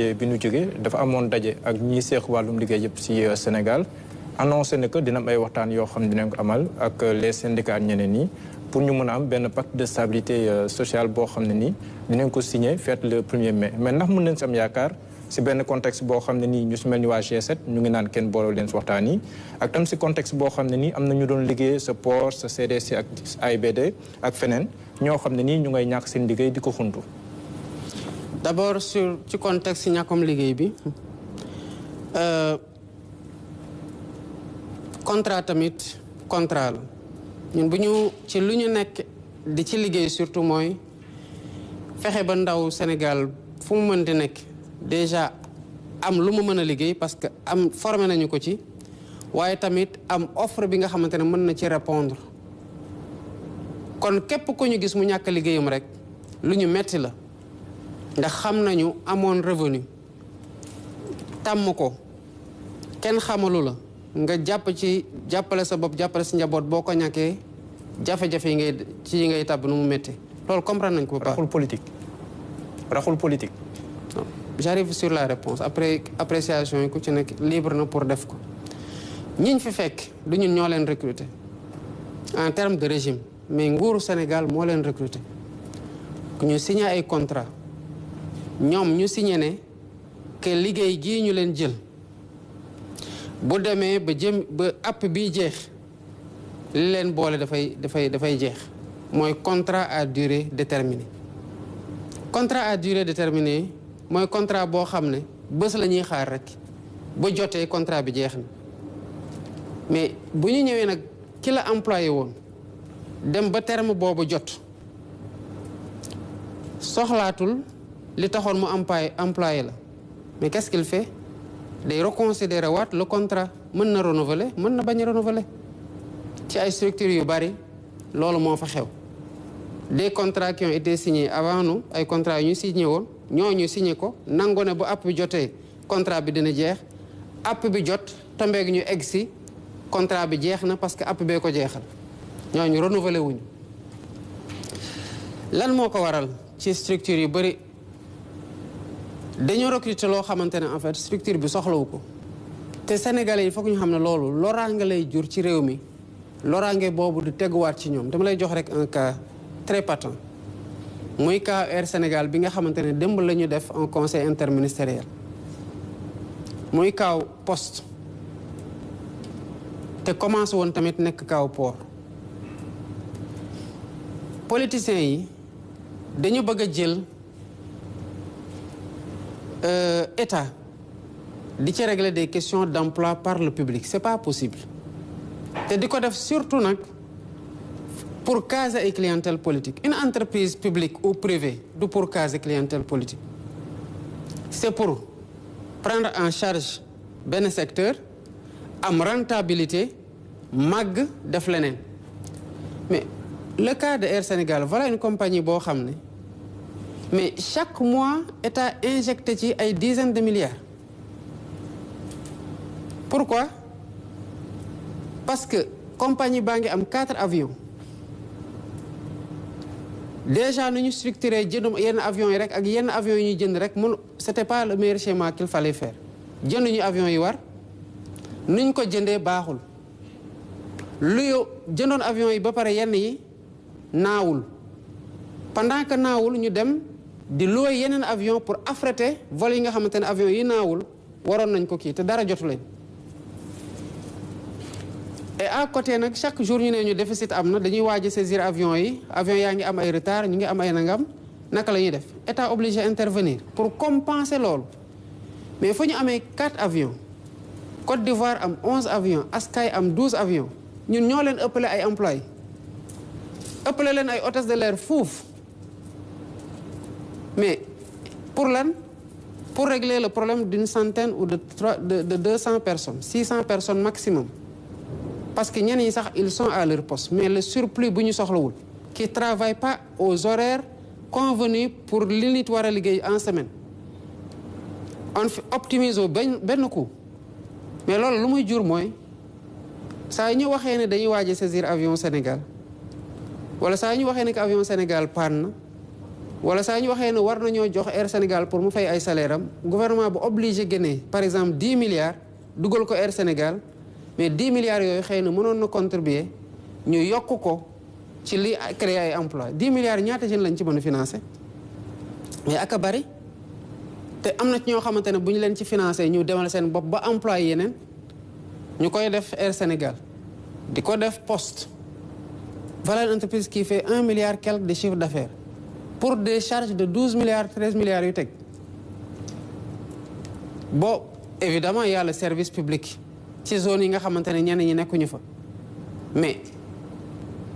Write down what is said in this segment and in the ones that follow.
bi ñu jógee dafa amoon daje ak ñi seex wàllum liggéey yëpp ci Sénégal annoncé ne que dina am ay waxtaan yoo xam ne dinañ ko amal ak les syndicats ak ñeneen ñi pour ñu mën a am benn pacte de stabilité sociale boo xam ne nii dinañ ko signé fête le 1er mai mais ndax mën nañ si am yaakaar si benn contexte boo xam ne nii ñu si mel ni waa G7 ñu ngi naan kenn boole leen si waxtaan yi ak tam si contexte boo xam ne nii am na ñu doon liggéey sa port sa CDC ak AIBD ak feneen ñoo xam ne nii ñu ngay ñàkk seen liggéey di ko xuntu. D'abord ci contexte ñàkkum liggéey bi contrat tamit contrat la ñun bu ñu ci lu ñu nekk di ci liggéey surtout mooy fexe ba ndaw Sénégal fu mu mën di nekk déjà am lu mu mën a liggéey parce que am formé nañu ko ci waaye tamit am offre bi nga xamante ne mën na ci répondre kon képp ku ñu gis mu ñàkk liggéeyam rek lu ñu metti la ndax xam nañu amoon revenu tàmm ko kenn xamalu la nga jàpp ci jàppale sa bopp jàppale sa njaboot boo ko ñàkkee jafe-jafe yi ngay tàbb nu mu métti loolu comprendre nañ ko ba pare. raxul politique. non j'arrive sur la réponse après appréciation yi ku ci nekk libre na pour def ko ñiñ fi fekk du ñun ñoo leen recruter en termes de régime mais nguuru Sénégal moo leen recruter ñu signé ay contrat ñoom ñu signé ne que liggéey gii ñu leen jël bu demee ba app bii jeex li leen boole dafay jeex mooy contrat à durée déterminée. contrat à durée déterminée mooy contrat boo xam ne bés la ñuy xaar rek ba jotee contrat bi jeex na mais bu ñu ñëwee nag ki la employé woon dem ba terme boobu jot soxlaatul li taxoon mu employé la mais qu'est-ce qu'il fait day reconsidérer waat le contrat mën na renouveler mën na bañ a renouveler ci ay structures yu bari loolu moo fa xew des contrats qui ont été signés avant nous ay contrats yu ñu signé woon ñooñu signé ko nangu ne bu app bi jotee contrat bi dina jeex app bi jot tombeeg ñu egg si contrat bi jeex na parce que app bee ko jeexal ñooñu renouveler wuñu lan moo ko waral ci structure yu bari dañoo recruter loo xamante ne en fait structure bi soxlawu ko te sénégalais yi foog ñu xam ne loolu loraange lay jur ci réew mi loraange boobu du teguwaat ci ñoom dama lay jox rek un cas très patent muy cas Air Sénégal bi nga xamante ne démb la ñu def un conseil interministériel muy kaaw poste te commencé woon tamit nekk kaaw port politiciens yi dañu bëgg a jël État di ci régler des questions d'emploi par le public c'est pas possible te di ko def surtout nag pour caser ay clientèle politique une entreprise publique ou privée du pour caser clientèle politique c'est pour prendre en charge benn secteur am rentabilité màgg def leneen mais le cas de Air Sénégal voilà une compagnie boo xam ne mais chaque mois État injecté ci ay dizaines de milliards pourquoi parce que compagnie baa ngi am 4 avions déjà nu ñu structuré jëndum yenn avions yi rek ak yenn avions yi ñuy jënd rek mun c'était pas le meilleur schéma qu'il fallait faire jënduñu avions yi war nuñ ko jëndee baaxul lu jëndoon avions yi ba pare yenn yi naawul pendant que naawul ñu dem di louer yeneen avion pour affréter vol yi nga xamante ne avion yi naawul waroon nañ ko kii te dara jotu leen et à côté nag chaque jour ñu ne ñu déficit am na dañuy waaj a saisir avion yaa ngi am ay retard ñu ngi am ay nangam naka la ñuy def État obligé intervenir pour compenser loolu mais fu ñu amee 4 avions Côte d'Ivoire am 11 avions Askai am 12 avions ñun ñoo leen ëppale ay employés ëppale leen ay hôtesse de l'air fuuf mais pour lan pour régler le problème d'une centaine ou de 200 personnes 600 personnes maximum parce que ñenn ñi sax ils sont à leur poste mais le surplus bu ñu soxlawul qui travaille pas aux horaires convenus pour li nit war a liggéey en semaine on optimise benn coup mais loolu lu muy jur mooy saa yu ñu waxee ne dañuy waaj a saisir avion Sénégal wala saa yu ñu waxee ne que avion Sénégal panne na wala saa ñu waxee ne war nañoo jox Air Sénégal pour mu fay ay salaire am gouvernement bu obligé génnee par exemple 10 milliards dugal ko Air Sénégal mais 10 milliards yooyu xëy na mënoon na contribuer ñu yokk ko ci li créer ay emploi 10 milliards ñaata jeunes lañ ci mën a financer mais aka bari te am na ci ñoo xamante ne bu ñu leen ci financer ñu demal seen bopp ba emploi yeneen ñu koy def Air Sénégal di ko def Poste voilà une entreprise qui fait 1 milliard quelque de chiffre d'affaires pour des charges de 12 milliards 13 milliards yu teg bon évidemment il y a le service public ci zone yi nga xamante ne ñenn ñi nekkuñu fa mais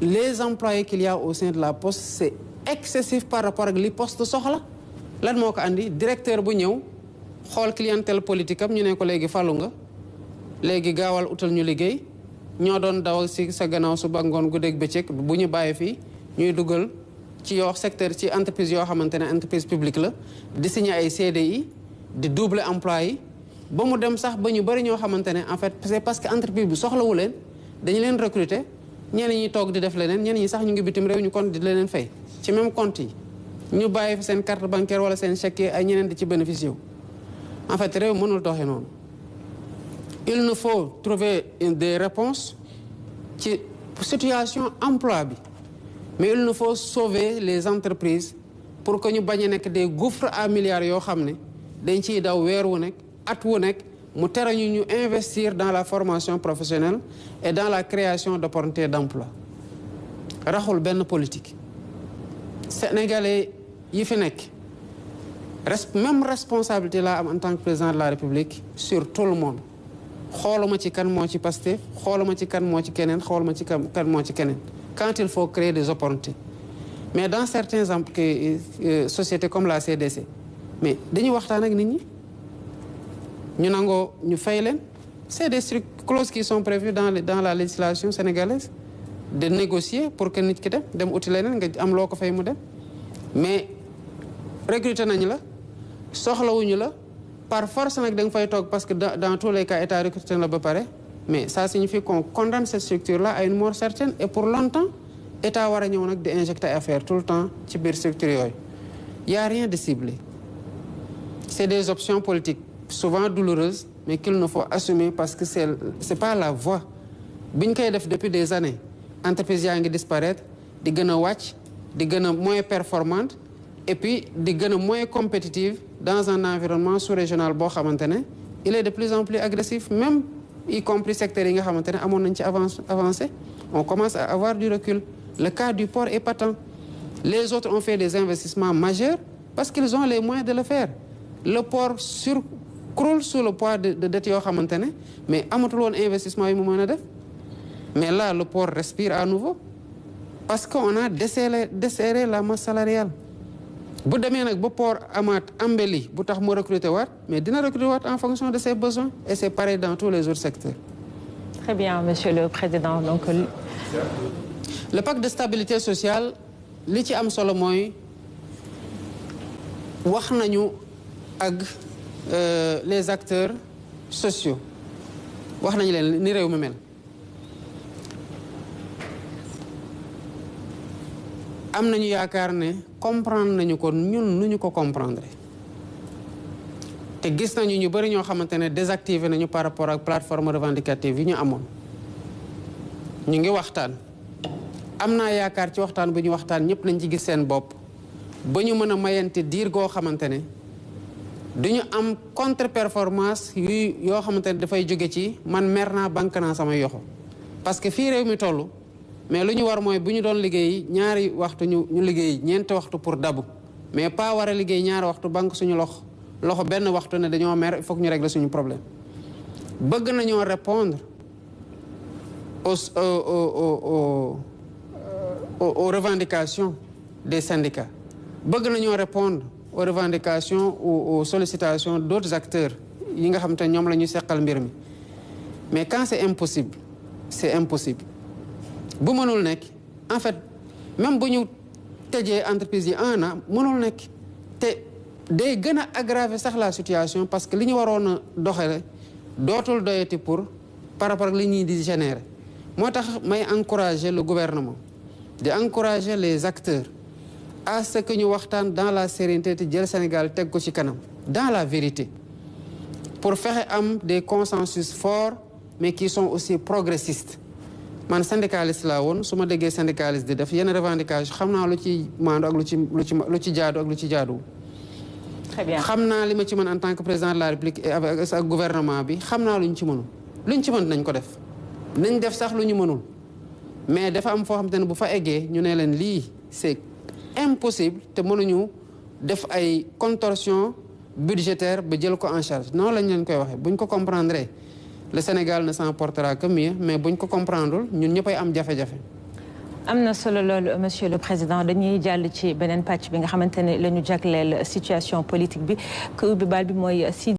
les employés qu'il y a au sein de la Poste c'est excessif par rapport ak li Poste soxla lan moo ko andi directeur bu ñëw xool clientèle politique am ñu ne ko léegi falu nga léegi gaawal utal ñu liggéey ñoo doon daw si sa gannaaw suba ngoon guddeeg bëccëg bu ñu bàyyi fii ñuy dugal ci yoo secteur ci entreprise yoo xamante ne entreprise publique la di signer ay CDI di doubler emploi yi ba mu dem sax ba ñu bëri ñoo xamante ne en fait c'est parce que entreprise bi soxlawu leen dañu leen recruter ñenn ñi toog di def leneen ñenn ñi sax ñu ngi bitim réew ñu compte di leen fay ci même compte yi ñu bàyyi fi seen carte bancaire wala seen chèque ay ñeneen di ci bénéficier wu en fait réew mënul doxee noonu il nous faut trouver des réponses ci situation emploi bi mais il nous faut sauver les entreprises pour que ñu bañ a nekk des gouffres à milliards yoo xam ne dañ ciy daw weer wu nekk at wu nekk mu tere ñu investir dans la formation professionnelle et dans la création d'opportunités d'emploi raxul benn politique sénégalais yi fi nekk même responsabilité laa am en tant que président de la République sur tout le monde xooluma ci kan moo ci Pastef xooluma ci kan moo ci keneen xooluma ci kan moo ci keneen quand il faut créer des opportunités mais dans certaines sociétés comme la CDC mais dañuy waxtaan ak nit ñi ñu nangoo ñu fay leen c'est des clauses qui sont prévues dans la législation sénégalaise de négocier pour que nit ki dem uti leneen nga am loo ko fay mu dem mais recruter nañu la soxlawuñu la par force nag da nga fay toog parce que dans tous les cas état recruté na ba pare mais ça signifie qu'on condamne cette structure là à une mort certaine et pour longtemps état war a ñëw nag di injecter affaire tout le temps ci biir structure yooyu y a rien de ciblé c'est des options politiques souvent douloureuses mais qu'il nous faut assumer parce que c'est pas la voie bi ñu koy def depuis des années entreprise yaa ngi disparaître di gën a wàcc di gën a moins performante et puis di gën a moins compétitive dans un environnement sous-régional boo xamante ne il est de plus en plus agressif même y compris secteurs yi nga xamante ne amoon nañ ci avancé on commence à avoir du recul le cas du port est patent les autres ont fait des investissements majeurs parce qu'ils ont les moyens de le faire le port croule sous le poids de dettes yoo xamante ne mais amatul woon investissement yi mu mën a def mais là le port respire à nouveau parce qu'on a desserré la masse salariale bu demee nag ba port amaat embelli bu tax mu recruter waat mais dina recruter waat en fonction de ses besoins et c'est pareil dans tous les autres secteurs. Très bien, Monsieur le Président. Donc, le pacte de stabilité sociale li ci am solo mooy wax nañu ak les acteurs sociaux wax nañu leen ni réew mi mel am nañu yaakaar ne comprendre nañu ko ñun nu ñu ko comprendre te gis nañu ñu bari ñoo xamante ne désactivé nañu par rapport ak plateforme revendicative yi ñu amoon ñu ngi waxtaan am naa yaakaar ci waxtaan bu ñu waxtaan ñëpp nañ ci gis seen bopp ba ñu mën a mayante diir goo xamante ne duñu am contre performance yoo xamante ne dafay jóge ci man mer naa banque naa sama yoxo parce que fii réew mi toll mais lu ñu war mooy bu ñu doon liggéey ñaari waxtu ñu liggéey ñeenti waxtu pour dabu mais pas war a liggéey ñaari waxtu banque suñu loxo benn waxtu ne dañoo mer il faut que ñu régler suñu problème bëgg nañoo répondre aux revendications des syndicats bëgg nañoo répondre aux revendications ou aux sollicitations d'autres acteurs yi nga xam te ñoom la ñu seqal mbir mi mais quand c'est impossible bu mënul nekk en fait même bu ñu tëjee entreprise yi 1 an mënul nekk te day gën a aggraver sax la situation parce que li ñu waroon a doxale dootul doyati par rapport ak li ñuy di générer moo tax may encourager le gouvernement di encourager les acteurs à ce que ñu waxtaan dans la sérénité te jël Sénégal teg ko ci kanam dans la vérité pour fexe am des consensus forts mais qui sont aussi progressistes man syndicaliste laa woon su ma déggee syndicaliste di def yenn revendication xam naa lu ci maandu ak lu ci jaadu ak lu ci jaadu. Très bien. xam naa li ma ci mën en tant que président de la République et avec ak gouvernement bi xam naa lu ñu ci mënul lu ñu ci mën nañ ko def nañ def sax lu ñu mënul mais dafa am foo xam te ne bu fa eggee ñu ne leen lii c'est impossible te mënuñu def ay contorsion budgétaire ba jël ko en charge noonu lañ leen koy waxee buñ ko comprendre le Sénégal ne s'en portera que mieux mais buñ ko comprendre ñun ñëppay am jafe-jafe. am na solo loolu monsieur le président dañuy jàll ci beneen pàcc bi nga xamante ne la ñu jagleel situation politique bi ku ubbi baal bi mooy